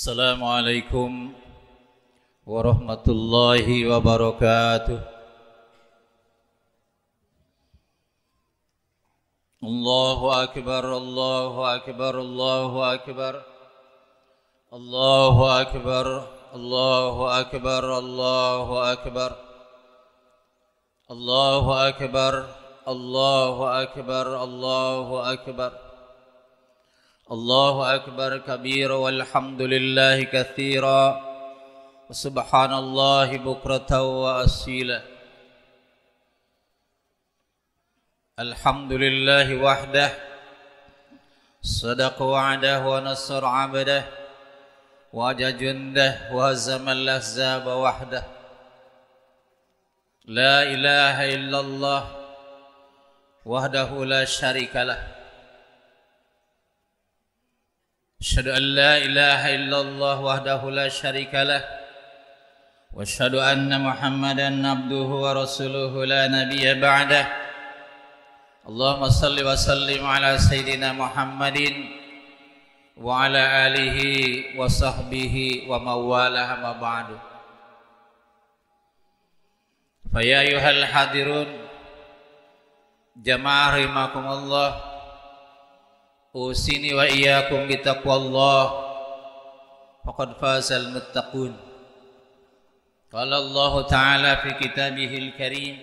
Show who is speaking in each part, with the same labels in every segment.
Speaker 1: Assalamualaikum warahmatullahi wabarakatuh. Allahu akbar, Allahu akbar, Allahu akbar. Allahu akbar, Allahu akbar, Allahu akbar. Allahu akbar, Allahu akbar, Allahu akbar. Allahu akbar kabira walhamdulillahi katsira wa subhanallahi bukratan wa asila. Alhamdulillahi wahdah sadaqa wa'dah wa nasara 'abdah wa ajajundah wa hazama al-ahzaba wahdah. La ilaha illallah wahdahu la syarikalah. Asyhadu an la ilaha illallah wahdahu la syarikalah wa asyhadu anna Muhammadan abduhu wa rasuluhu la nabiyya ba'dah. Allahumma salli wa sallim ala sayyidina Muhammadin wa ala alihi wa sahbihi wa mawalah ma ba'du. Fa ya ayyuhal hadirun jamaah rahimakumullah, usini wa iyyakum bitaqwallah faqad fazal muttaqun. Qala Allah ta'ala fi kitabihil karim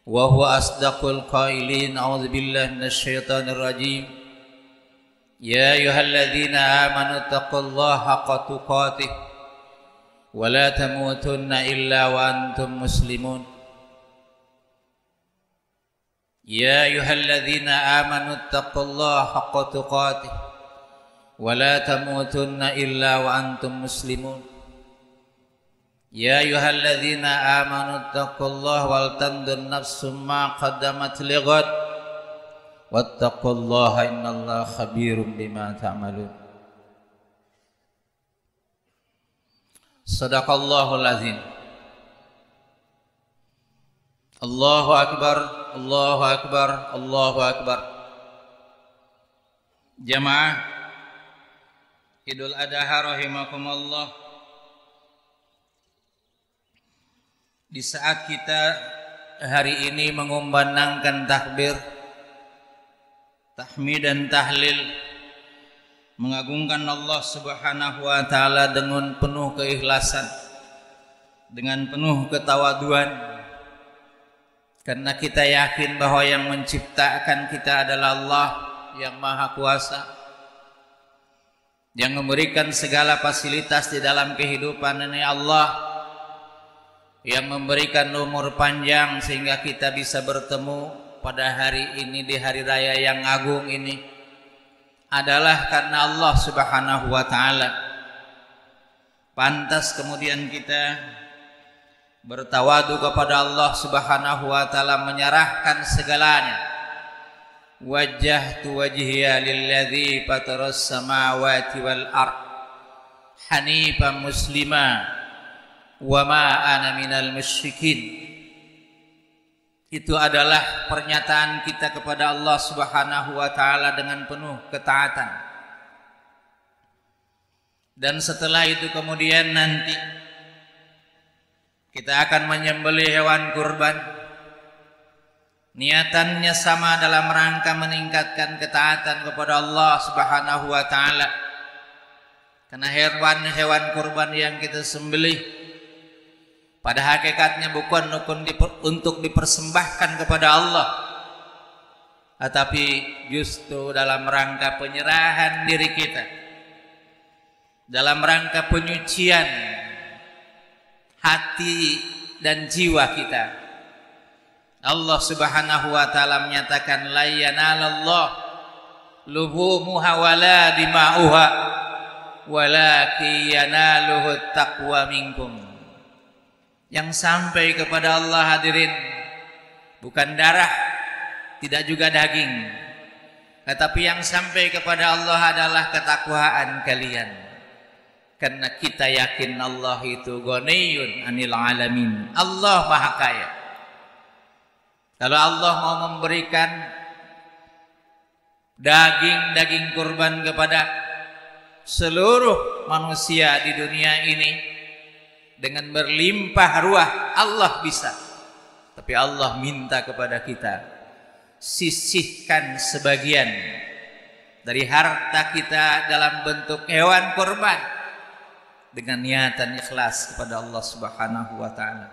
Speaker 1: wa huwa asdaqul qailin, a'udzu billahi minasy syaithanir rajim. Ya ayyuhalladzina amanu taqullaha haqqa tuqatih wa la tamutunna illa wa antum muslimun. Ya ayyuhalladzina amanu taqullaha haqqa tuqatih wa la tamutunna illa wa antum muslimun. Ya ayyuhalladzina amanu taqullaha wal tanzur nafsum ma qaddamat lighad wattaqullaha innallaha khabirum bima ta'malun. Shadaqallahul azim. Allahu akbar, Allahu akbar, Allahu akbar. Jamaah Idul Adha rahimakumullah. Di saat kita hari ini mengumandangkan takbir, tahmid dan tahlil, mengagungkan Allah Subhanahu wa taala dengan penuh keikhlasan, dengan penuh ketawaduan, karena kita yakin bahwa yang menciptakan kita adalah Allah yang Maha Kuasa, yang memberikan segala fasilitas di dalam kehidupan ini Allah, yang memberikan umur panjang sehingga kita bisa bertemu pada hari ini, di hari raya yang agung ini, adalah karena Allah Subhanahu wa taala. Pantas kemudian kita bertawadu kepada Allah Subhanahu wa taala, menyerahkan segalanya. Wajjahtu wajhiya lilladzi fataras samawati wal ard hanifan muslima wa ma ana minal musyrikin. Itu adalah pernyataan kita kepada Allah Subhanahu wa taala dengan penuh ketaatan. Dan setelah itu kemudian nanti kita akan menyembelih hewan kurban. Niatannya sama, dalam rangka meningkatkan ketaatan kepada Allah Subhanahu wa taala. Karena hewan kurban yang kita sembelih pada hakikatnya bukan untuk dipersembahkan kepada Allah, tetapi justru dalam rangka penyerahan diri kita, dalam rangka penyucian hati dan jiwa kita. Allah Subhanahu wa taala menyatakan la yanalallah luhumuha wala dima'uha walakin yanaluhu taqwa minkum. Yang sampai kepada Allah, hadirin, bukan darah, tidak juga daging, tetapi yang sampai kepada Allah adalah ketakwaan kalian. Karena kita yakin Allah itu ghaniyun 'anil alamin. Allah Maha Kaya. Kalau Allah mau memberikan daging kurban kepada seluruh manusia di dunia ini dengan berlimpah ruah. Allah bisa, tapi Allah minta kepada kita, sisihkan sebagian dari harta kita dalam bentuk hewan kurban dengan niatan ikhlas kepada Allah Subhanahu wa taala.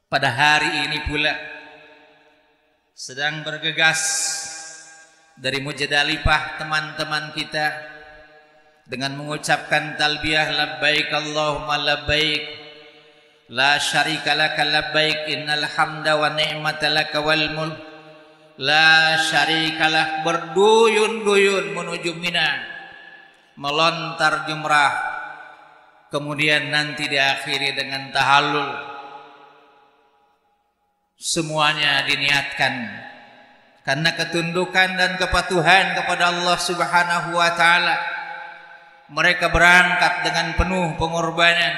Speaker 1: Pada hari ini pula sedang bergegas dari Muzdalifah teman-teman kita dengan mengucapkan talbiyah labbaik Allahumma labbaik la syarika laka labbaik innal hamda wa ni'mata laka wal mulk la syarikalah, berduyun-duyun menuju Mina, melontar jumrah, kemudian nanti diakhiri dengan tahallul. Semuanya diniatkan karena ketundukan dan kepatuhan kepada Allah Subhanahu wa taala. Mereka berangkat dengan penuh pengorbanan.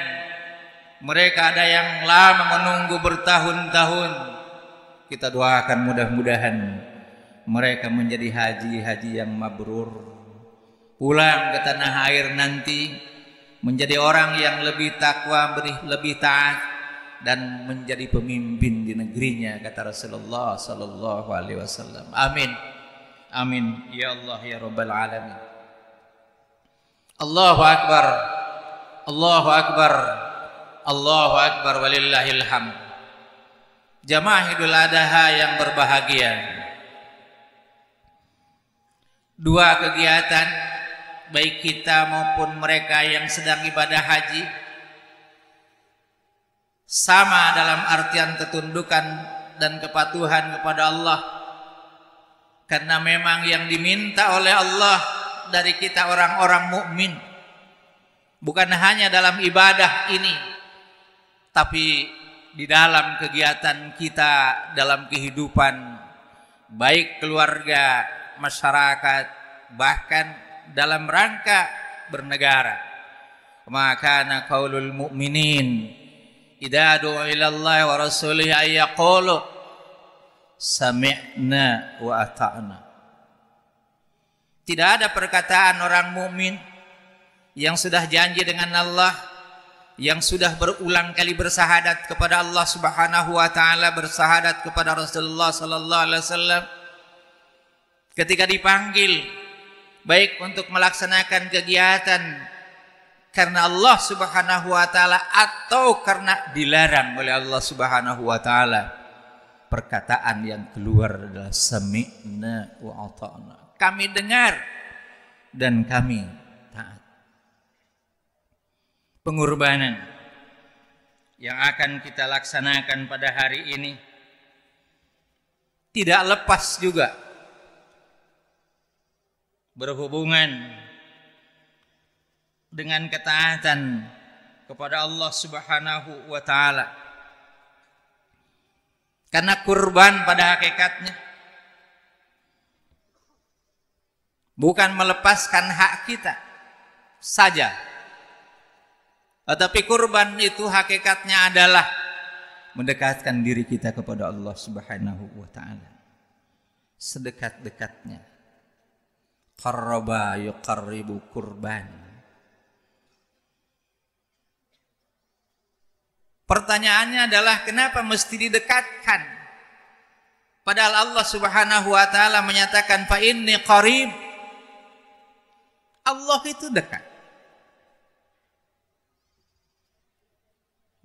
Speaker 1: Mereka ada yang lama menunggu bertahun-tahun. Kita doakan mudah-mudahan mereka menjadi haji yang mabrur, pulang ke tanah air nanti menjadi orang yang lebih takwa, lebih taat, dan menjadi pemimpin di negerinya, kata Rasulullah sallallahu alaihi wasallam. Amin. Amin ya Allah ya rabbal alamin. Allahu akbar. Allahu akbar. Allahu akbar walillahil hamd. Jamaah Idul Adha yang berbahagia, dua kegiatan baik kita maupun mereka yang sedang ibadah haji sama dalam artian ketundukan dan kepatuhan kepada Allah, karena memang yang diminta oleh Allah dari kita orang-orang mukmin bukan hanya dalam ibadah ini, tapi di dalam kegiatan kita dalam kehidupan baik keluarga, masyarakat, bahkan dalam rangka bernegara. Maka kana qaulul mu'minin idza du'a ila Allah wa rasulihi ay yaqulu sami'na wa ata'na. Tidak ada perkataan orang mukmin yang sudah janji dengan Allah, yang sudah berulang kali bersahadat kepada Allah Subhanahu wa taala, bersahadat kepada Rasulullah sallallahu alaihi wasallam, ketika dipanggil baik untuk melaksanakan kegiatan karena Allah Subhanahu wa taala atau karena dilarang oleh Allah Subhanahu wa taala, perkataan yang keluar adalah sami'na wa ata'na. Kami dengar dan kami taat. Pengorbanan yang akan kita laksanakan pada hari ini tidak lepas juga berhubungan dengan ketaatan kepada Allah Subhanahu wa taala. Karena kurban pada hakikatnya bukan melepaskan hak kita saja, tetapi kurban itu hakikatnya adalah mendekatkan diri kita kepada Allah Subhanahu wa taala sedekat-dekatnya. Qarraba yuqarribu kurban. Pertanyaannya adalah kenapa mesti didekatkan? Padahal Allah Subhanahu wa taala menyatakan fa inni qarib. Allah itu dekat.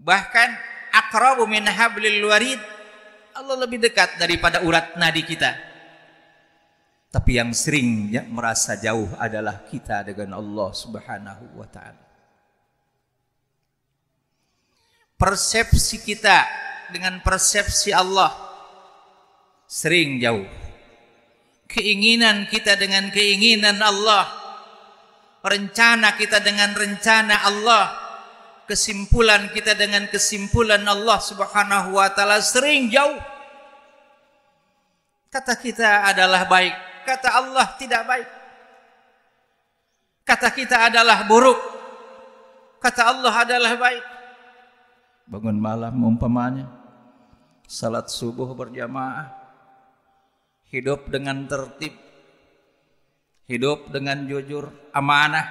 Speaker 1: Bahkan aqrabu min hablil warid. Allah lebih dekat daripada urat nadi kita. Tapi yang sering merasa jauh adalah kita dengan Allah Subhanahu wa taala. Persepsi kita dengan persepsi Allah sering jauh. Keinginan kita dengan keinginan Allah, rencana kita dengan rencana Allah, kesimpulan kita dengan kesimpulan Allah Subhanahu wa taala sering jauh. Kata kita adalah baik, kata Allah tidak baik. Kata kita adalah buruk, kata Allah adalah baik. Bangun malam umpamanya, salat subuh berjamaah, hidup dengan tertib, hidup dengan jujur, amanah,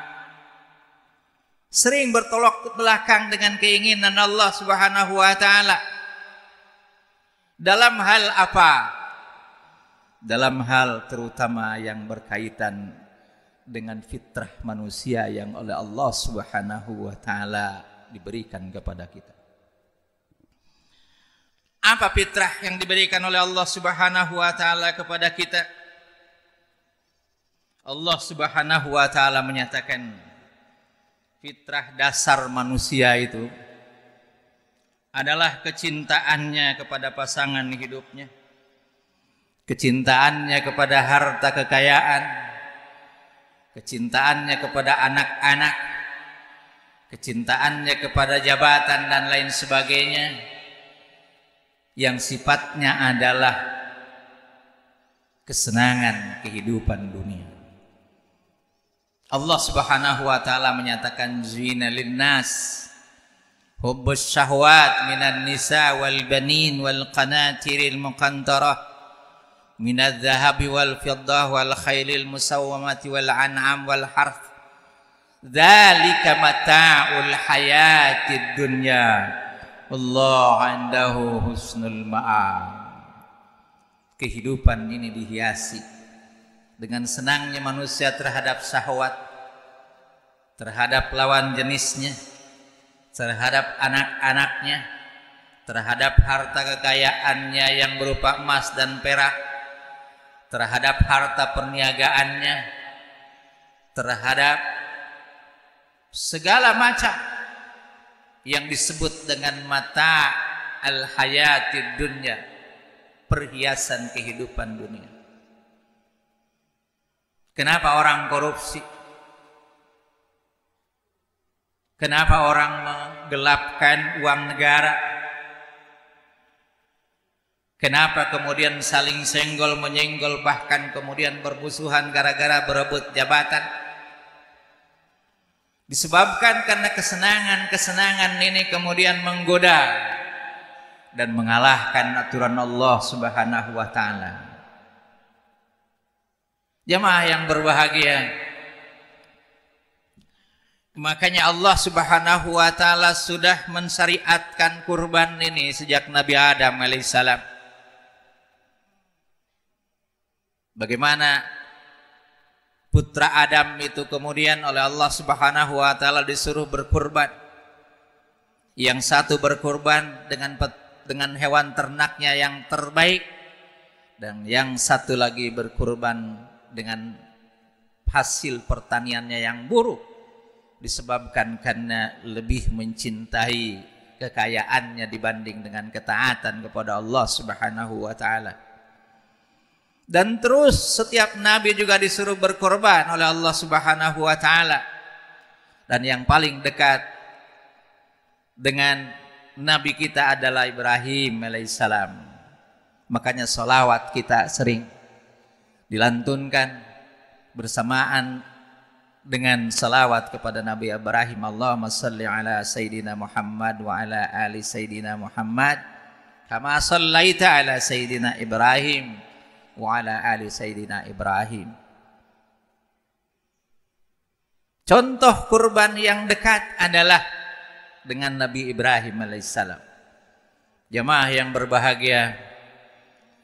Speaker 1: sering bertolak belakang dengan keinginan Allah Subhanahu wa taala. Dalam hal apa? Dalam hal terutama yang berkaitan dengan fitrah manusia yang oleh Allah Subhanahu wa taala diberikan kepada kita. Apa fitrah yang diberikan oleh Allah Subhanahu wa taala kepada kita? Allah Subhanahu wa taala menyatakan fitrah dasar manusia itu adalah kecintaannya kepada pasangan hidupnya, kecintaannya kepada harta kekayaan, kecintaannya kepada anak-anak, kecintaannya kepada jabatan dan lain sebagainya, yang sifatnya adalah kesenangan kehidupan dunia. Allah Subhanahu wa taala menyatakan zina linnas hubbus syahwat minan nisa wal banin wal qanatiril muqantarah minadh dhahabi wal fiddah wal khailil musawwamati wal an'am wal harth dzalika mata'ul hayatid dunya wallahu 'indahu husnul ma'ab. Kehidupan ini dihiasi dengan senangnya manusia terhadap syahwat, terhadap lawan jenisnya, terhadap anak-anaknya, terhadap harta kekayaannya yang berupa emas dan perak, terhadap harta perniagaannya, terhadap segala macam yang disebut dengan mata al-hayatid dunya, perhiasan kehidupan dunia. Kenapa orang korupsi? Kenapa orang menggelapkan uang negara? Kenapa kemudian saling senggol menyenggol, bahkan kemudian bermusuhan gara-gara berebut jabatan? Disebabkan karena kesenangan-kesenangan ini kemudian menggoda dan mengalahkan aturan Allah Subhanahu wa taala. Jemaah yang berbahagia, makanya Allah Subhanahu wa taala sudah mensyariatkan kurban ini sejak Nabi Adam alaihissalam. Bagaimana putra Adam itu kemudian oleh Allah Subhanahu wa taala disuruh berkurban. Yang satu berkurban dengan hewan ternaknya yang terbaik, dan yang satu lagi berkurban dengan hasil pertaniannya yang buruk, disebabkan karena lebih mencintai kekayaannya dibanding dengan ketaatan kepada Allah Subhanahu wa taala. Dan terus setiap nabi juga disuruh berkorban oleh Allah Subhanahu wa taala. Dan yang paling dekat dengan nabi kita adalah Ibrahim alaihissalam. Makanya sholawat kita sering dilantunkan bersamaan dengan salawat kepada Nabi Ibrahim. Allahumma salli ala Sayyidina Muhammad wa ala ali Sayyidina Muhammad kama sallaita ala Sayyidina Ibrahim wa ala ali Sayyidina Ibrahim. Contoh kurban yang dekat adalah dengan Nabi Ibrahim alaihissalam. Jemaah yang berbahagia,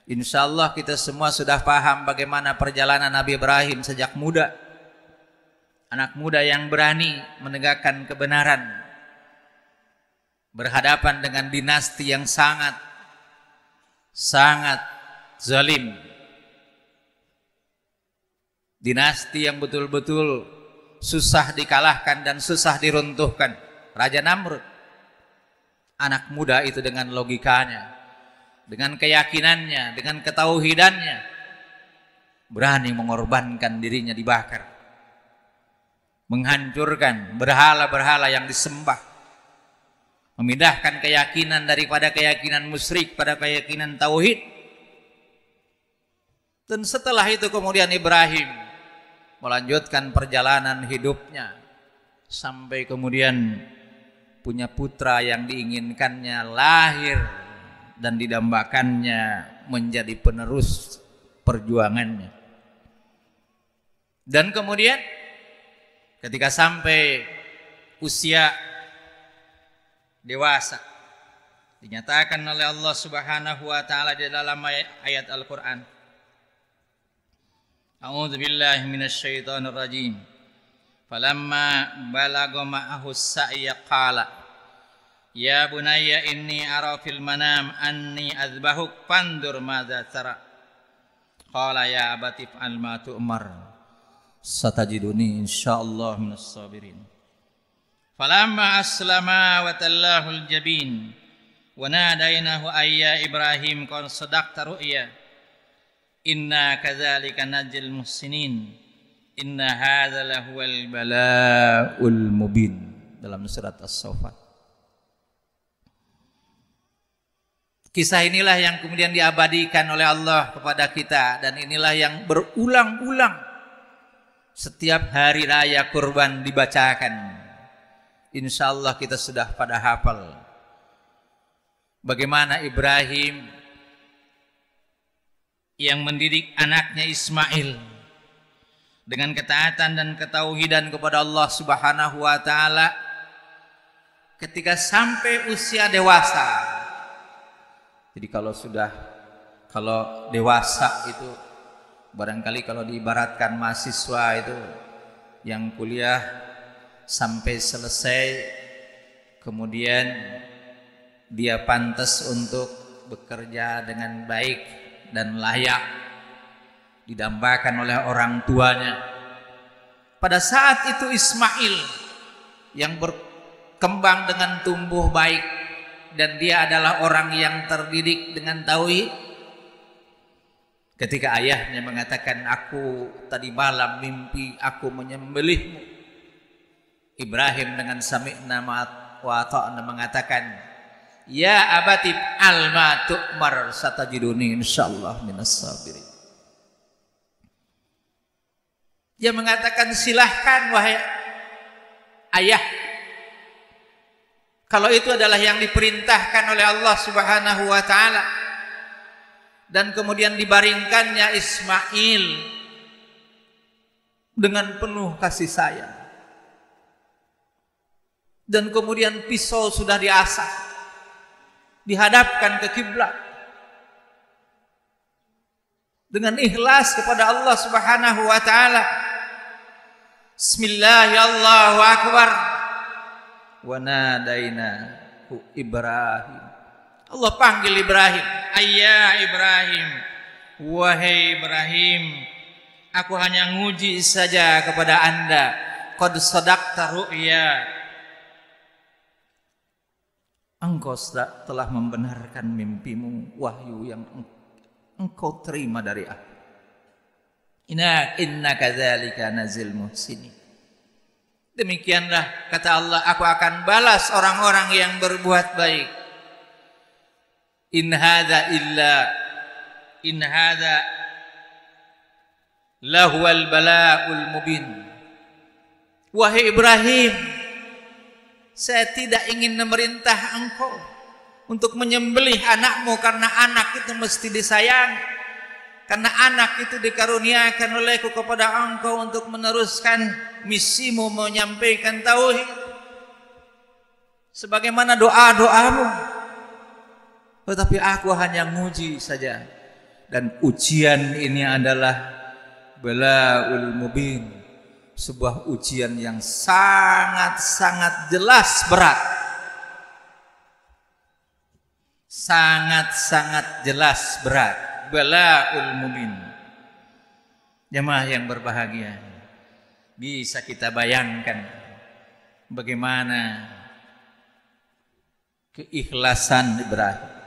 Speaker 1: insyaallah kita semua sudah paham bagaimana perjalanan Nabi Ibrahim sejak muda. Anak muda yang berani menegakkan kebenaran, berhadapan dengan dinasti yang sangat zalim. Dinasti yang betul-betul susah dikalahkan dan susah diruntuhkan. Raja Namrud. Anak muda itu dengan logikanya, dengan keyakinannya, dengan ketauhidannya, berani mengorbankan dirinya dibakar, menghancurkan berhala-berhala yang disembah, memindahkan keyakinan daripada keyakinan musyrik pada keyakinan tauhid. Dan setelah itu kemudian Ibrahim melanjutkan perjalanan hidupnya sampai kemudian punya putra yang diinginkannya lahir dan didambakannya menjadi penerus perjuangannya. Dan kemudian ketika sampai usia dewasa, dinyatakan oleh Allah Subhanahu wa taala di dalam ayat Al-Qur'an, A'udzu billahi minasyaitonir rajim. Falamma balagha ma'ahu as-sa'ya qala ya bunayya inni ara fil manam anni azbahuk fandur madza tara. Qala ya abati fa'al ma tu'mar satajiduni insyaallah minas sabirin. Falamma aslama wa tallahul jabin wa nadainahu ayya Ibrahim qad sadaqta ru'ya inna kadzalika najzil muhsinin inna hadza lahuwal bala'ul mubin, dalam surat As-Saffat. Kisah inilah yang kemudian diabadikan oleh Allah kepada kita, dan inilah yang berulang-ulang setiap hari raya kurban dibacakan. Insya Allah kita sudah pada hafal bagaimana Ibrahim yang mendidik anaknya Ismail dengan ketaatan dan ketauhidan kepada Allah Subhanahu wa taala ketika sampai usia dewasa. Jadi kalau dewasa itu barangkali kalau diibaratkan mahasiswa itu yang kuliah sampai selesai, kemudian dia pantas untuk bekerja dengan baik dan layak, didambakan oleh orang tuanya. Pada saat itu Ismail yang berkembang dengan tumbuh baik, dan dia adalah orang yang terdidik dengan tauhid. Ketika ayahnya mengatakan, aku tadi malam mimpi aku menyembelihmu, Ibrahim dengan sami'na wa ta'na mengatakan, ya abati alma tu'mar satajiduni insyaallah minas sabirin. Dia mengatakan, silahkan wahai ayah, kalau itu adalah yang diperintahkan oleh Allah Subhanahu wa taala. Dan kemudian dibaringkannya Ismail dengan penuh kasih sayang. Dan kemudian pisau sudah diasah, dihadapkan ke kiblat dengan ikhlas kepada Allah Subhanahu wa taala. Bismillahirrahmanirrahim. Allahu akbar. Wa nadainahu Ibrahim. Allah panggil Ibrahim, ayya Ibrahim, wahai Ibrahim, aku hanya nguji saja kepada anda. Qad sadaqta ru'ya, engkau telah membenarkan mimpimu, wahyu yang engkau terima dari aku. Inna kadzalika nazil muhsinin. Demikianlah kata Allah, aku akan balas orang-orang yang berbuat baik. In hadza lahuwal bala'ul mubin. Wahai Ibrahim, saya tidak ingin memerintah engkau untuk menyembelih anakmu, karena anak itu mesti disayang, karena anak itu dikaruniakan olehku kepada engkau untuk meneruskan misimu menyampaikan tauhid sebagaimana doa-doamu. Tetapi aku hanya nguji saja, dan ujian ini adalah bala'ul mubin, sebuah ujian yang sangat-sangat jelas berat, sangat-sangat jelas berat, bala'ul mubin. Jemaah yang berbahagia, bisa kita bayangkan bagaimana keikhlasan Ibrahim,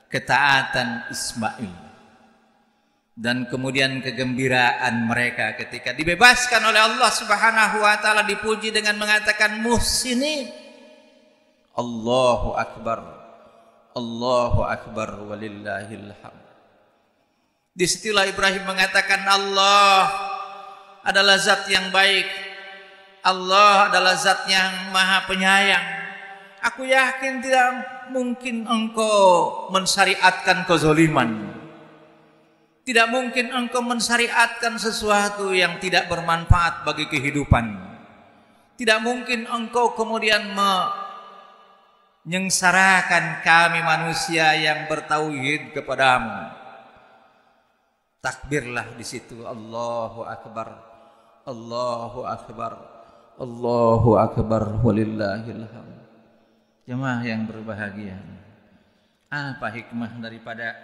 Speaker 1: ketaatan Ismail, dan kemudian kegembiraan mereka ketika dibebaskan oleh Allah Subhanahu wa taala, dipuji dengan mengatakan muhsinin. Allahu akbar, Allahu akbar walillahil hamd. Disitulah Ibrahim mengatakan, Allah adalah zat yang baik, Allah adalah zat yang maha penyayang. Aku yakin tidak mungkin engkau mensyariatkan kezaliman. Tidak mungkin engkau mensyariatkan sesuatu yang tidak bermanfaat bagi kehidupan. Tidak mungkin engkau kemudian menyengsarakan kami manusia yang bertauhid kepadamu. Takbirlah di situ, Allahu Akbar, Allahu Akbar, Allahu Akbar, walillahil hamd. Jemaah yang berbahagia, apa hikmah daripada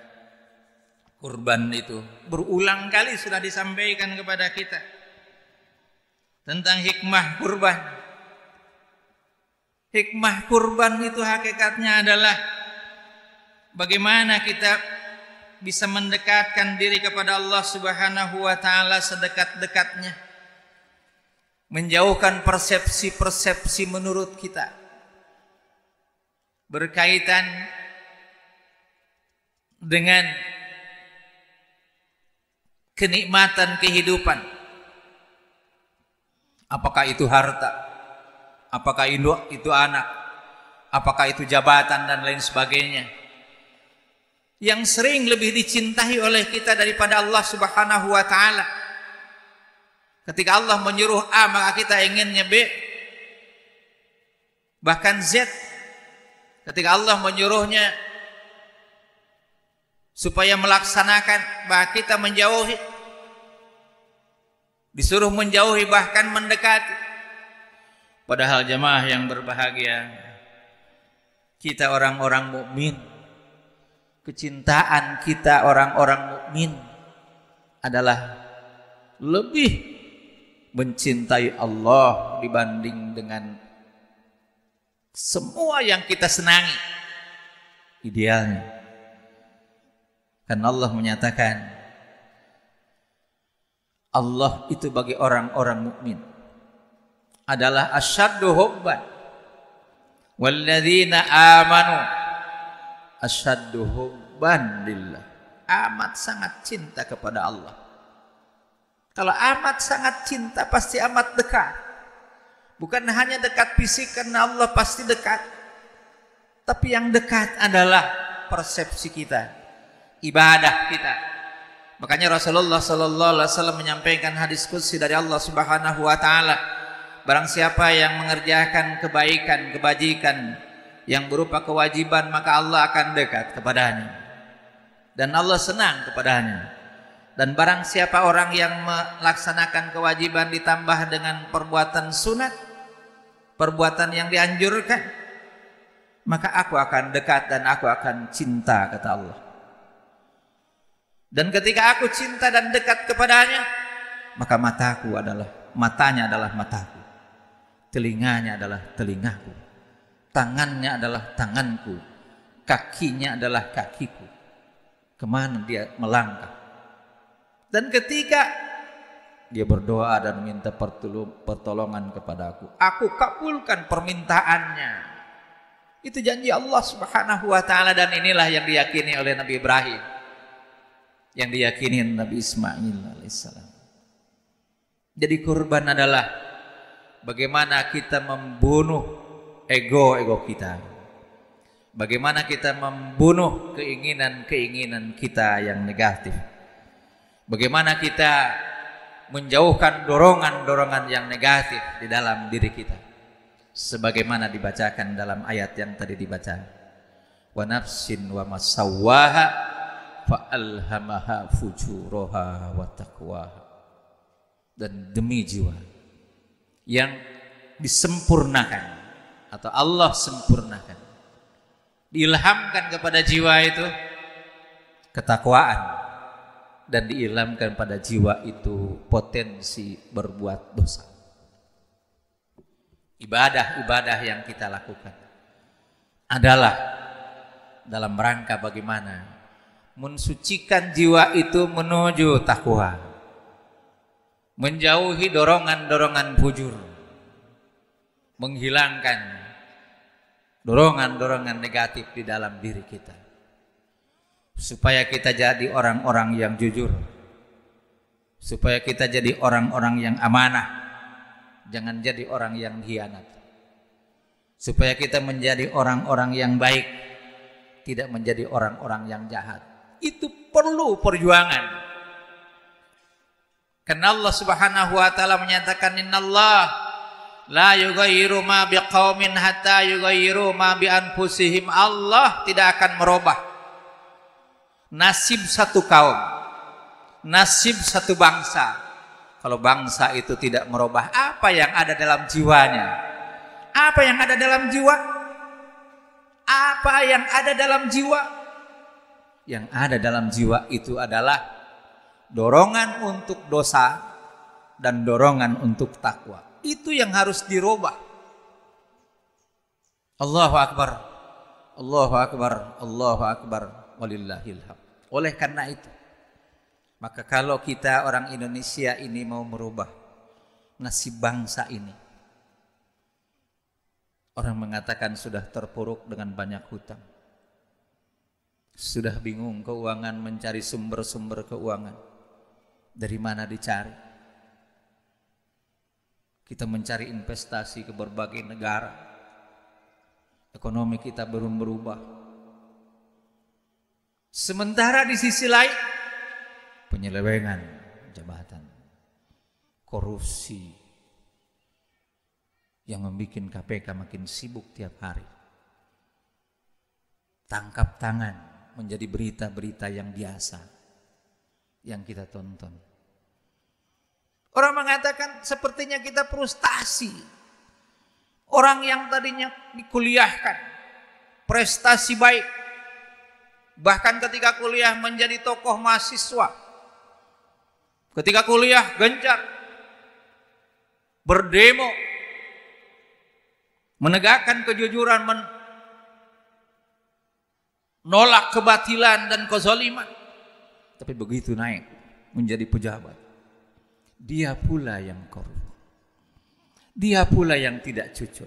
Speaker 1: kurban itu? Berulang kali sudah disampaikan kepada kita tentang hikmah kurban. Hikmah kurban itu hakikatnya adalah bagaimana kita bisa mendekatkan diri kepada Allah Subhanahu wa taala sedekat-dekatnya, menjauhkan persepsi-persepsi menurut kita berkaitan dengan kenikmatan kehidupan. Apakah itu harta, apakah itu anak, apakah itu jabatan dan lain sebagainya, yang sering lebih dicintai oleh kita daripada Allah Subhanahu wa taala. Ketika Allah menyuruh A, maka kita inginnya B, bahkan Z. Ketika Allah menyuruhnya supaya melaksanakan, maka kita menjauhi. Disuruh menjauhi, bahkan mendekati. Padahal jemaah yang berbahagia, kita orang-orang mukmin, kecintaan kita orang-orang mukmin adalah lebih mencintai Allah dibanding dengan semua yang kita senangi. Idealnya, karena Allah menyatakan Allah itu bagi orang-orang mukmin adalah asyaddu hubban, walladzina amanu asyaddu hubban lillah. Amat sangat cinta kepada Allah. Kalau amat sangat cinta, pasti amat dekat. Bukan hanya dekat fisik, karena Allah pasti dekat, tapi yang dekat adalah persepsi kita, ibadah kita. Makanya Rasulullah sallallahu alaihi wasallam menyampaikan hadis qudsi dari Allah Subhanahu wa taala, barang siapa yang mengerjakan kebaikan, kebajikan yang berupa kewajiban, maka Allah akan dekat kepadanya dan Allah senang kepadanya. Dan barang siapa orang yang melaksanakan kewajiban ditambah dengan perbuatan sunat, perbuatan yang dianjurkan, maka aku akan dekat dan aku akan cinta, kata Allah. Dan ketika aku cinta dan dekat kepadanya, maka matanya adalah mataku, telinganya adalah telingaku, tangannya adalah tanganku, kakinya adalah kakiku. Kemana dia melangkah? Dan ketika dia berdoa dan minta pertolongan kepadaku, aku kabulkan permintaannya. Itu janji Allah Subhanahu wa taala, dan inilah yang diyakini oleh Nabi Ibrahim, yang diyakini Nabi Ismail alaihissalam. Jadi kurban adalah bagaimana kita membunuh ego kita, bagaimana kita membunuh keinginan-keinginan kita yang negatif, bagaimana kita menjauhkan dorongan-dorongan yang negatif di dalam diri kita, sebagaimana dibacakan dalam ayat yang tadi dibaca, wa nafsin wa masawwaha fa alhamaha fujuraha wa taqwaha. Dan demi jiwa yang disempurnakan atau Allah sempurnakan, diilhamkan kepada jiwa itu ketakwaan, dan diilhamkan pada jiwa itu potensi berbuat dosa. Ibadah-ibadah yang kita lakukan adalah dalam rangka bagaimana mensucikan jiwa itu menuju takwa, menjauhi dorongan-dorongan fujur, menghilangkan dorongan-dorongan negatif di dalam diri kita, supaya kita jadi orang-orang yang jujur, supaya kita jadi orang-orang yang amanah, jangan jadi orang yang khianat, supaya kita menjadi orang-orang yang baik, tidak menjadi orang-orang yang jahat. Itu perlu perjuangan. Karena Allah Subhanahu wa taala menyatakan innallah la yughayyiru ma biqaumin hatta yughayyiru ma bi anfusihim. Allah tidak akan merubah nasib satu kaum, nasib satu bangsa, kalau bangsa itu tidak merubah apa yang ada dalam jiwanya. Apa yang ada dalam jiwa? Apa yang ada dalam jiwa? Yang ada dalam jiwa itu adalah dorongan untuk dosa dan dorongan untuk takwa. Itu yang harus dirubah. Allahu Akbar, Allahu Akbar, Allahu Akbar, walillahil hamd. Oleh karena itu, maka kalau kita orang Indonesia ini mau merubah nasib bangsa ini, orang mengatakan sudah terpuruk dengan banyak hutang, sudah bingung keuangan, mencari sumber-sumber keuangan. Dari mana dicari? Kita mencari investasi ke berbagai negara. Ekonomi kita belum berubah. Sementara di sisi lain, penyelewengan jabatan, korupsi yang membuat KPK makin sibuk tiap hari. Tangkap tangan menjadi berita-berita yang biasa yang kita tonton. Orang mengatakan sepertinya kita frustasi. Orang yang tadinya dikuliahkan, prestasi baik, bahkan ketika kuliah menjadi tokoh mahasiswa, ketika kuliah gencar berdemo, menegakkan kejujuran, menolak kebatilan dan kezaliman. Tapi begitu naik menjadi pejabat, dia pula yang korup, dia pula yang tidak jujur.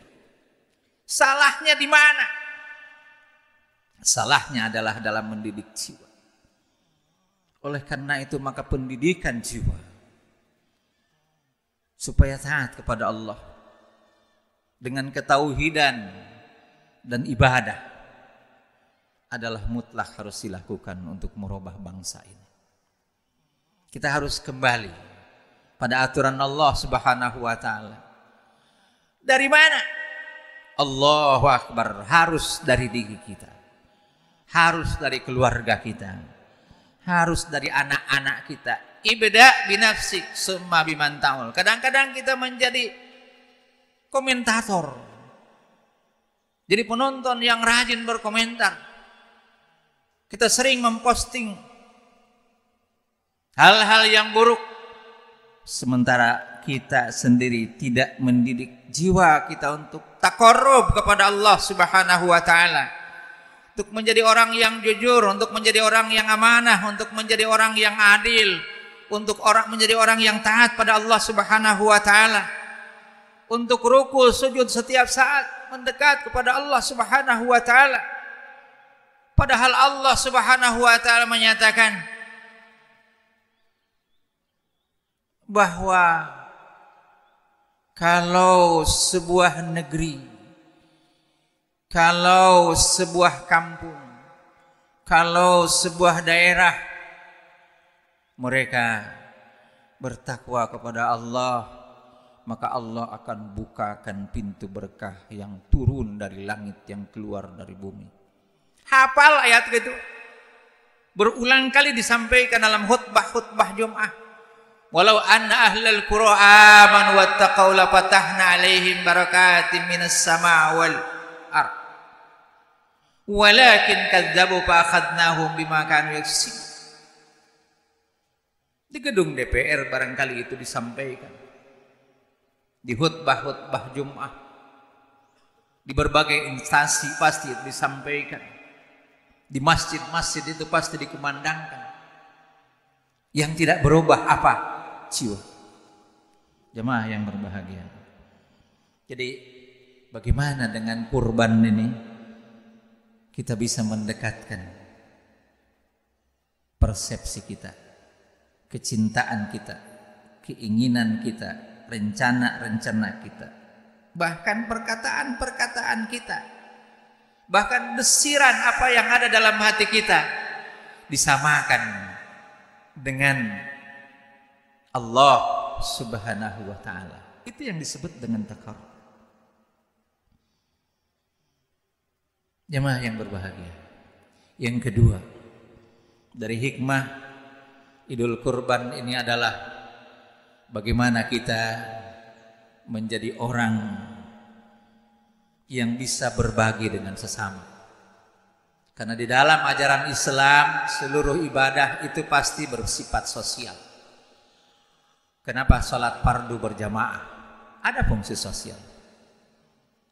Speaker 1: Salahnya di mana? Salahnya adalah dalam mendidik jiwa. Oleh karena itu maka pendidikan jiwa supaya taat kepada Allah dengan ketauhidan dan ibadah adalah mutlak harus dilakukan untuk merubah bangsa ini. Kita harus kembali pada aturan Allah Subhanahu wa taala. Dari mana? Allahu Akbar, harus dari diri kita. Harus dari keluarga kita. Harus dari anak-anak kita. Ibda binafsik summa biman ta'ul. Kadang-kadang kita menjadi komentator, jadi penonton yang rajin berkomentar. Kita sering memposting hal-hal yang buruk, sementara kita sendiri tidak mendidik jiwa kita untuk taqarrub kepada Allah Subhanahu wa taala, untuk menjadi orang yang jujur, untuk menjadi orang yang amanah, untuk menjadi orang yang adil, untuk menjadi orang yang taat pada Allah Subhanahu wa taala, untuk ruku sujud setiap saat mendekat kepada Allah Subhanahu wa taala. Padahal Allah Subhanahu wa taala menyatakan bahwa kalau sebuah negeri, kalau sebuah kampung, kalau sebuah daerah mereka bertakwa kepada Allah, maka Allah akan bukakan pintu berkah yang turun dari langit, yang keluar dari bumi. Hafal ayat itu. Berulang kali disampaikan dalam khutbah Jumat. Walau anna ahlal qura amanu wattaqau la fatahna alaihim barakatim minas sama' wal ard. Walakin kadzabu fa akhadnahum bima kanu yaksib. Di gedung DPR barangkali itu disampaikan. Di khutbah Jumat, di berbagai instansi pasti disampaikan, di masjid-masjid itu pasti dikumandangkan. Yang tidak berubah apa? Jiwa. Jemaah yang berbahagia. Jadi bagaimana dengan kurban ini kita bisa mendekatkan persepsi kita, kecintaan kita, keinginan kita, rencana-rencana kita, bahkan perkataan-perkataan kita, bahkan desiran apa yang ada dalam hati kita disamakan dengan Allah Subhanahu wa ta'ala. Itu yang disebut dengan taqarrub. Jemaah yang berbahagia. Yang kedua, dari hikmah Idul Kurban ini adalah bagaimana kita menjadi orang yang bisa berbagi dengan sesama. Karena di dalam ajaran Islam seluruh ibadah itu pasti bersifat sosial. Kenapa sholat fardu berjamaah? Ada fungsi sosial.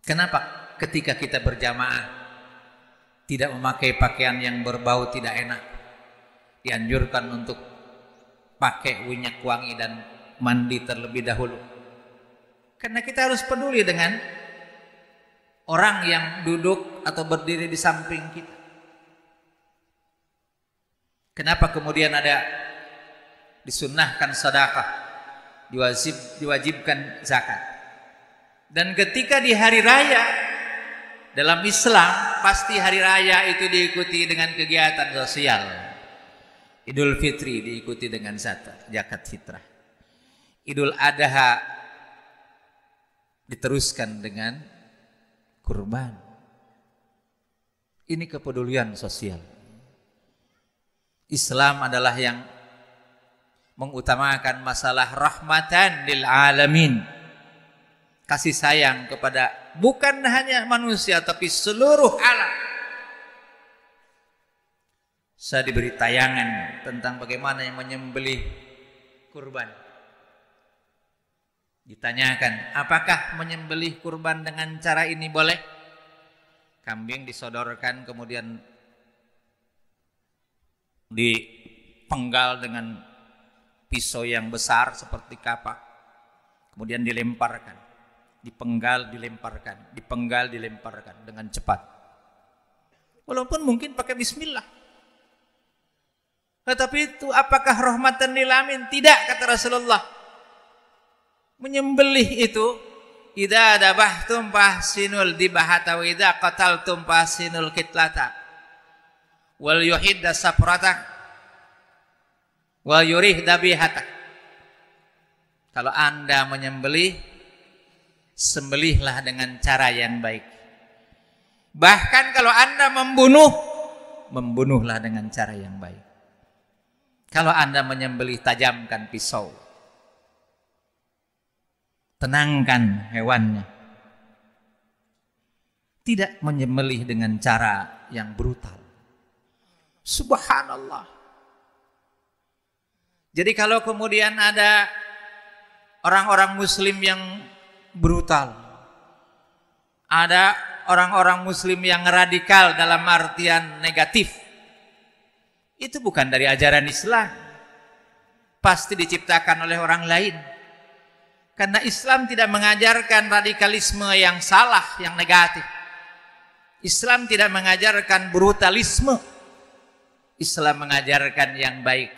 Speaker 1: Kenapa ketika kita berjamaah tidak memakai pakaian yang berbau tidak enak, dianjurkan untuk pakai minyak wangi dan mandi terlebih dahulu? Karena kita harus peduli dengan orang yang duduk atau berdiri di samping kita. Kenapa kemudian ada disunnahkan sedekah, diwajibkan zakat? Dan ketika di hari raya dalam Islam pasti hari raya itu diikuti dengan kegiatan sosial. Idul Fitri diikuti dengan zakat fitrah. Idul Adha diteruskan dengan kurban. Ini kepedulian sosial. Islam adalah yang mengutamakan masalah rahmatan lil alamin. Kasih sayang kepada bukan hanya manusia tapi seluruh alam. Saya diberi tayangan tentang bagaimana yang menyembelih kurban. Ditanyakan, apakah menyembelih kurban dengan cara ini boleh? Kambing disodorkan kemudian dipenggal dengan pisau yang besar seperti kapak, kemudian dilemparkan, dipenggal dilemparkan dengan cepat, walaupun mungkin pakai bismillah. Tetapi itu apakah rahmatan lil alamin? Tidak, kata Rasulullah. Menyembelih itu idza dabahtum fahsinul dibahata wa idza qataltum fahsinul qitlata wal yuhidda safratak wal yurih dabihata. Kalau Anda menyembelih, sembelihlah dengan cara yang baik. Bahkan kalau Anda membunuh, membunuhlah dengan cara yang baik. Kalau Anda menyembelih, tajamkan pisau, tenangkan hewannya. Tidak menyembelih dengan cara yang brutal. Subhanallah. Jadi kalau kemudian ada orang-orang muslim yang brutal, ada orang-orang muslim yang radikal dalam artian negatif, itu bukan dari ajaran Islam. Pasti diciptakan oleh orang lain. Karena Islam tidak mengajarkan radikalisme yang salah, yang negatif. Islam tidak mengajarkan brutalisme. Islam mengajarkan yang baik,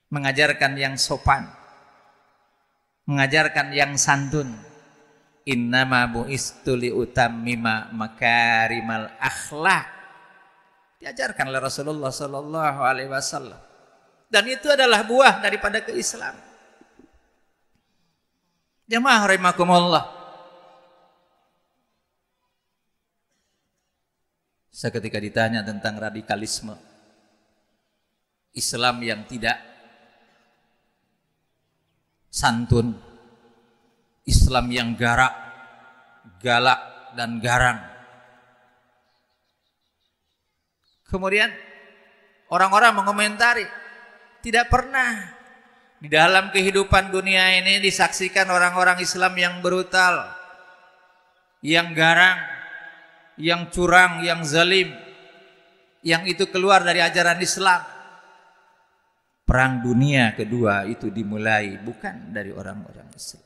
Speaker 1: mengajarkan yang sopan, mengajarkan yang santun. Innama bu'istu liutammima makarimal akhlak. Diajarkan oleh Rasulullah sallallahu alaihi wasallam. Dan itu adalah buah daripada keislaman. Jemaah rahimakumullah. Saya ketika ditanya tentang radikalisme Islam yang tidak santun, Islam yang galak dan garang. Kemudian orang-orang mengomentari, tidak pernah di dalam kehidupan dunia ini disaksikan orang-orang Islam yang brutal, yang garang, yang curang, yang zalim, yang itu keluar dari ajaran Islam. Perang dunia kedua itu dimulai bukan dari orang-orang Islam.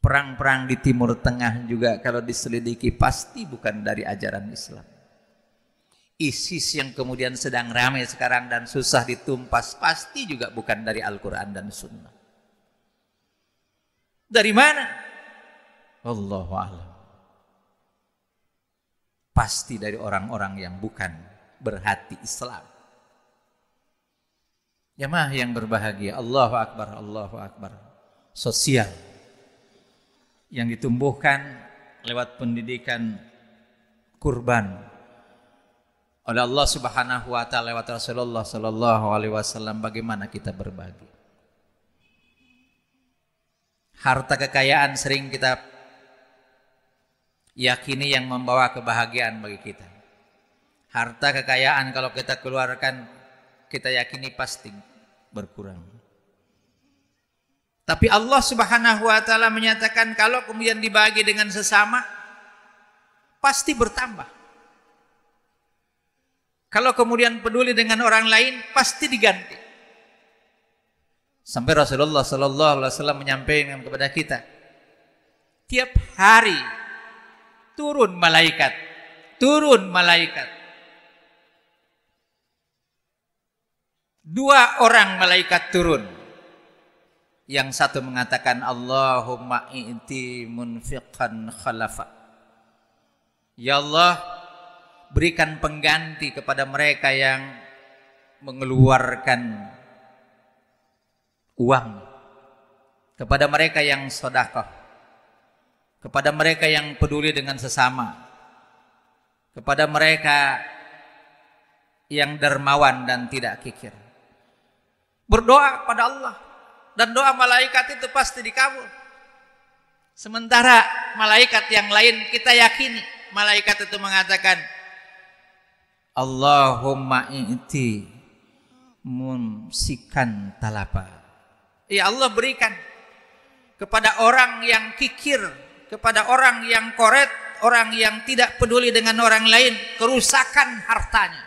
Speaker 1: Perang-perang di Timur Tengah juga kalau diselidiki pasti bukan dari ajaran Islam. ISIS yang kemudian sedang ramai sekarang dan susah ditumpas pasti juga bukan dari Al-Quran dan Sunnah. Dari mana? Wallahu a'lam. Pasti dari orang-orang yang bukan berhati Islam. Jamaah yang berbahagia, Allahu Akbar, Allahu Akbar. Sosial yang ditumbuhkan lewat pendidikan kurban oleh Allah Subhanahu wa taala lewat Rasulullah sallallahu alaihi wasallam, bagaimana kita berbagi. Harta kekayaan sering kita yakini yang membawa kebahagiaan bagi kita. Harta kekayaan kalau kita keluarkan, kita yakini pasti berkurang. Tapi Allah Subhanahu wa taala menyatakan kalau kemudian dibagi dengan sesama pasti bertambah. Kalau kemudian peduli dengan orang lain pasti diganti. Sampai Rasulullah sallallahu alaihi wasallam menyampaikan kepada kita, tiap hari turun malaikat. Dua orang malaikat turun. Yang satu mengatakan Allahumma i'ti munfiqan khalafa. Ya Allah, berikan pengganti kepada mereka yang mengeluarkan uang, kepada mereka yang sedekah, kepada mereka yang peduli dengan sesama, kepada mereka yang dermawan dan tidak kikir. Berdoa pada Allah, dan doa malaikat itu pasti dikabul. Sementara malaikat yang lain kita yakini malaikat itu mengatakan Allahumma i'ti mumsikan talapa. Ya Allah, berikan kepada orang yang kikir, kepada orang yang koret, orang yang tidak peduli dengan orang lain, kerusakan hartanya.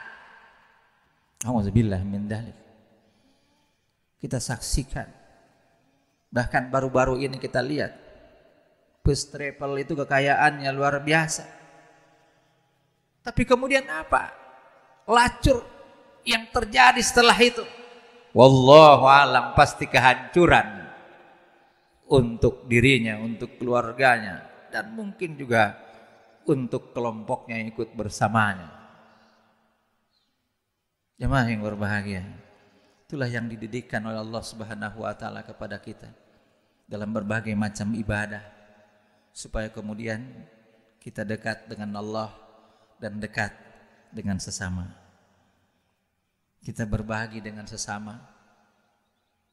Speaker 1: Auzubillah min dzalik. Kita saksikan, bahkan baru-baru ini kita lihat first travel itu kekayaannya luar biasa. Tapi kemudian apa? Lacur yang terjadi setelah itu, wallahu alam, pasti kehancuran untuk dirinya, untuk keluarganya, dan mungkin juga untuk kelompoknya yang ikut bersamanya. Jemaah yang berbahagia, itulah yang dididikkan oleh Allah Subhanahu wa taala kepada kita dalam berbagai macam ibadah, supaya kemudian kita dekat dengan Allah dan dekat dengan sesama. Kita berbagi dengan sesama.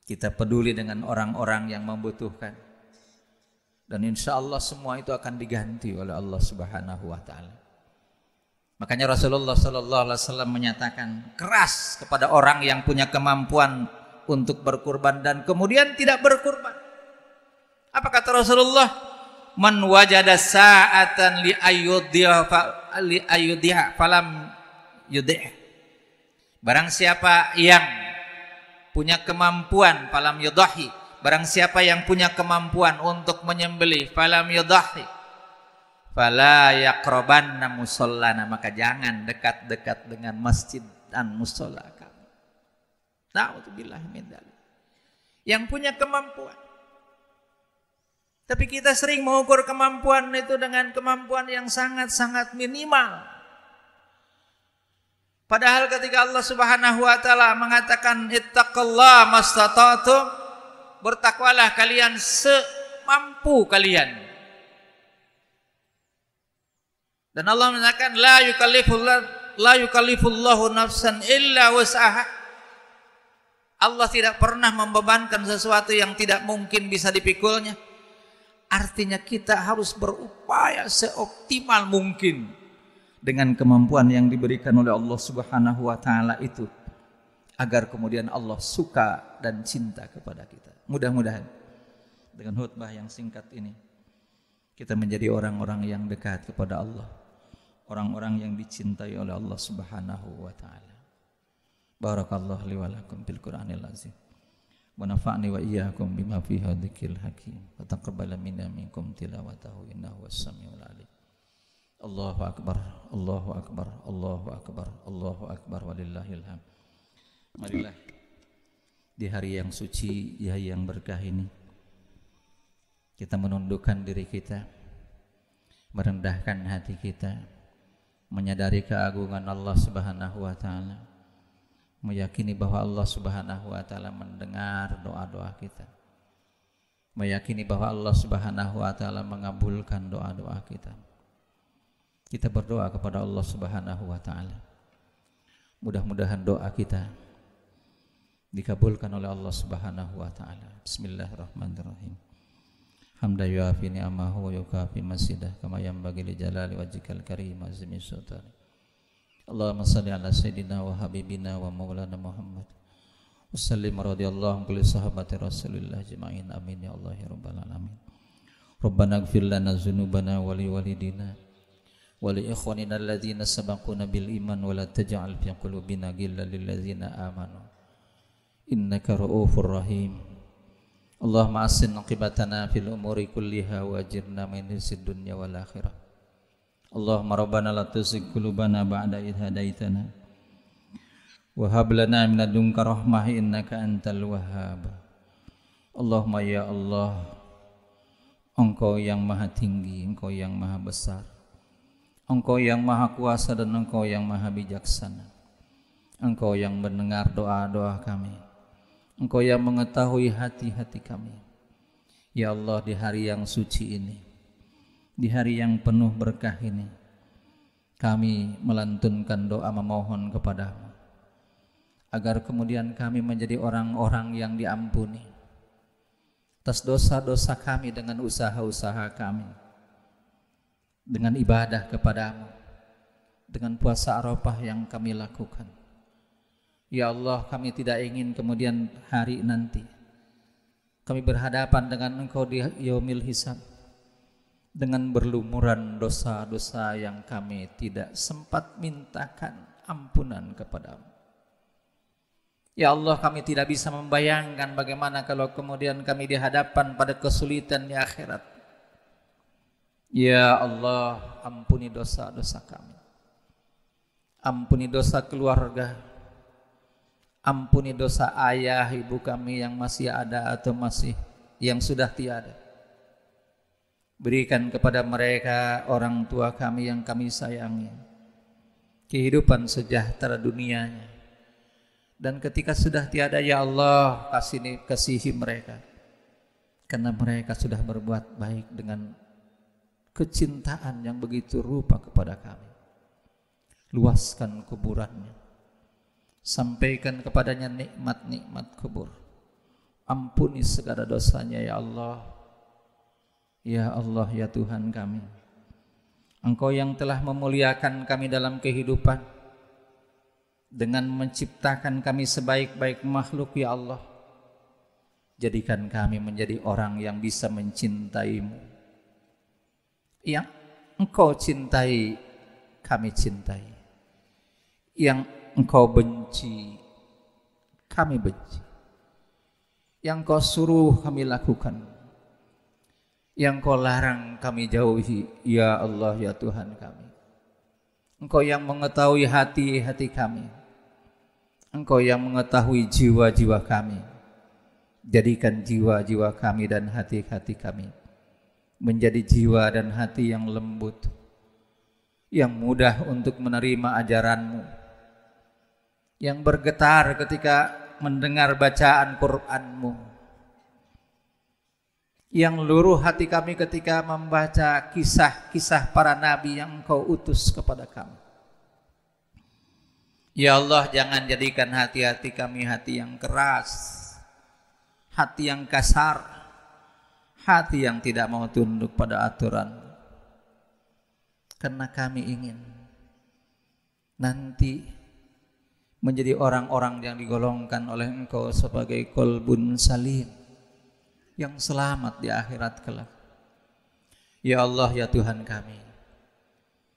Speaker 1: Kita peduli dengan orang-orang yang membutuhkan. Dan insya Allah semua itu akan diganti oleh Allah Subhanahu wa taala. Makanya Rasulullah sallallahu alaihi wasallam menyatakan keras kepada orang yang punya kemampuan untuk berkurban dan kemudian tidak berkurban. Apa kata Rasulullah? Man wajada sa'atan li ayyudhiha falam yudhih. Barang siapa yang punya kemampuan falam yudhi, barang siapa yang punya kemampuan untuk menyembelih falam yudhi, fala yaqrabanna musallana, maka jangan dekat-dekat dengan masjid dan musalla kami. Na'udzubillah min dzalik. Yang punya kemampuan. Tapi kita sering mengukur kemampuan itu dengan kemampuan yang sangat-sangat minimal. Padahal ketika Allah Subhanahu wa taala mengatakan ittaqullaha mastata'tum, bertakwalah kalian semampu kalian. Dan Allah mengatakan la yukallifullahu nafsan illa wus'aha. Allah tidak pernah membebankan sesuatu yang tidak mungkin bisa dipikulnya. Artinya kita harus berupaya seoptimal mungkin dengan kemampuan yang diberikan oleh Allah Subhanahu wa taala itu, agar kemudian Allah suka dan cinta kepada kita. Mudah-mudahan dengan khutbah yang singkat ini kita menjadi orang-orang yang dekat kepada Allah, orang-orang yang dicintai oleh Allah Subhanahu wa taala. Barakallahu li wa lakum fil Qur'anil azim. Wa nafa'ni wa iyyakum bima fihi dzikril hakim. Wa taqabbal minna minkum tilawatahu innahu was-sami'ul 'alim. Allahu akbar, Allahu akbar, Allahu akbar, Allahu akbar walillahil hamd. Marilah di hari yang suci, di hari yang berkah ini kita menundukkan diri kita, merendahkan hati kita, menyadari keagungan Allah Subhanahu wa taala, meyakini bahwa Allah Subhanahu wa taala mendengar doa-doa kita, meyakini bahwa Allah Subhanahu wa taala mengabulkan doa-doa kita. Kita berdoa kepada Allah Subhanahu wa taala. Mudah-mudahan doa kita dikabulkan oleh Allah Subhanahu wa taala. Bismillahirrahmanirrahim. Hamda yuafi ni'amahu wa yukafi masidah kama yanbaghi li jalali wajhikal karim azimi sultan. Allahumma shalli ala sayyidina wa habibina wa maulana Muhammad. Wassallim radhiyallahu anhu li sahabati Rasulillah ajma'in. Amin ya Allah ya rabbal alamin. Rabbana ighfir lana dzunubana wa li walidina wa li ikhwanina alladzina sabaquna bil iman wa la taj'al fi qulubina ghillan lil ladzina amanu innaka ra'ufur rahim. Allahumma assin aqibatana fil umuri kulliha wa ajirna min khizyid dunya wal akhirah. Allahumma rabbana la tuzigh qulubana ba'da idh hadaitana wa hab lana min ladunka rahmah innaka antal wahhab. Allahumma ya Allah, Engkau yang maha tinggi, Engkau yang maha besar, Engkau yang maha kuasa dan Engkau yang maha bijaksana. Engkau yang mendengar doa-doa kami, Engkau yang mengetahui hati-hati kami. Ya Allah, di hari yang suci ini, di hari yang penuh berkah ini, kami melantunkan doa memohon kepadamu agar kemudian kami menjadi orang-orang yang diampuni atas dosa-dosa kami dengan usaha-usaha kami, dengan ibadah kepadamu, dengan puasa Arafah yang kami lakukan. Ya Allah, kami tidak ingin kemudian hari nanti kami berhadapan dengan Engkau di yaumil hisab dengan berlumuran dosa-dosa yang kami tidak sempat mintakan ampunan kepadamu. Ya Allah, kami tidak bisa membayangkan bagaimana kalau kemudian kami dihadapan pada kesulitan di akhirat. Ya Allah, ampuni dosa-dosa kami, ampuni dosa keluarga, ampuni dosa ayah ibu kami yang masih ada atau masih yang sudah tiada. Berikan kepada mereka orang tua kami yang kami sayangi kehidupan sejahtera dunianya, dan ketika sudah tiada, ya Allah, kasihi mereka karena mereka sudah berbuat baik dengan kecintaan yang begitu rupa kepada kami. Luaskan kuburannya, sampaikan kepadanya nikmat-nikmat kubur. Ampuni segala dosanya ya Allah. Ya Allah, ya Tuhan kami, Engkau yang telah memuliakan kami dalam kehidupan dengan menciptakan kami sebaik-baik makhluk, ya Allah. Jadikan kami menjadi orang yang bisa mencintai-Mu. Yang Engkau cintai, kami cintai. Yang Engkau benci, kami benci. Yang Kau suruh, kami lakukan. Yang Kau larang, kami jauhi. Ya Allah, ya Tuhan kami, Engkau yang mengetahui hati-hati kami, Engkau yang mengetahui jiwa-jiwa kami. Jadikan jiwa-jiwa kami dan hati-hati kami menjadi jiwa dan hati yang lembut, yang mudah untuk menerima ajaran-Mu, yang bergetar ketika mendengar bacaan Quran-Mu, yang luruh hati kami ketika membaca kisah-kisah para nabi yang Engkau utus kepada kami. Ya Allah, jangan jadikan hati-hati kami hati yang keras, hati yang kasar, hati yang tidak mau tunduk pada aturan. Karena kami ingin nanti menjadi orang-orang yang digolongkan oleh Engkau sebagai qalbun salim, yang selamat di akhirat kelak. Ya Allah, ya Tuhan kami,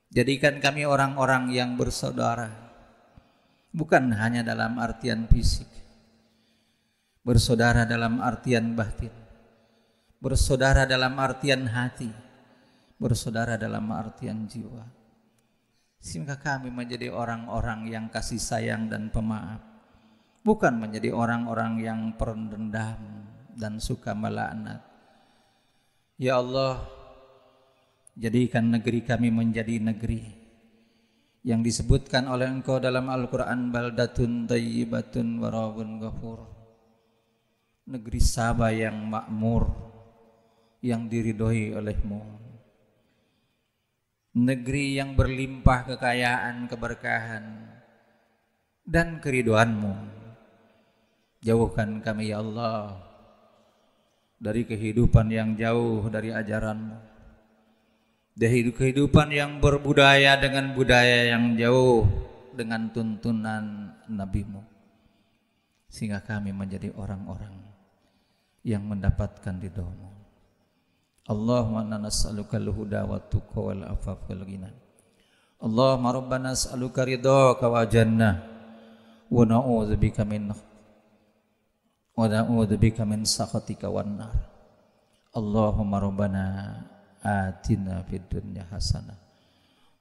Speaker 1: jadikan kami orang-orang yang bersaudara, bukan hanya dalam artian fisik, bersaudara dalam artian batin, bersaudara dalam artian hati, bersaudara dalam artian jiwa. Sehingga kami menjadi orang-orang yang kasih sayang dan pemaaf, bukan menjadi orang-orang yang pendendam dan suka melaknat. Ya Allah, jadikan negeri kami menjadi negeri yang disebutkan oleh Engkau dalam Al-Quran, baldatun thayyibatun wa rabbun ghafur, negeri Sabah yang makmur, yang diridhoi oleh-Mu, negeri yang berlimpah kekayaan, keberkahan dan keridhaan-Mu. Jauhkan kami ya Allah dari kehidupan yang jauh dari ajaran-Mu, dari kehidupan yang berbudaya dengan budaya yang jauh dengan tuntunan Nabi-Mu, sehingga kami menjadi orang-orang yang mendapatkan ridha-Mu. Allahumma inna nas'aluka al-huda wa tuqa wal afaf wal ghina. Allahumma rabbana nas'aluka ridhaka wa jannah wa na'udzubika min sakhatika wan nar. Allahumma rabbana atina fid dunya hasanah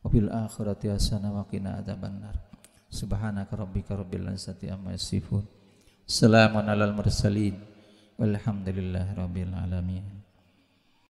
Speaker 1: wa fil akhirati hasanah wa qina adzabannar. Subhanaka rabbika rabbil izzati amma yasifun. Salamun alal mursalin walhamdulillahi rabbil alamin.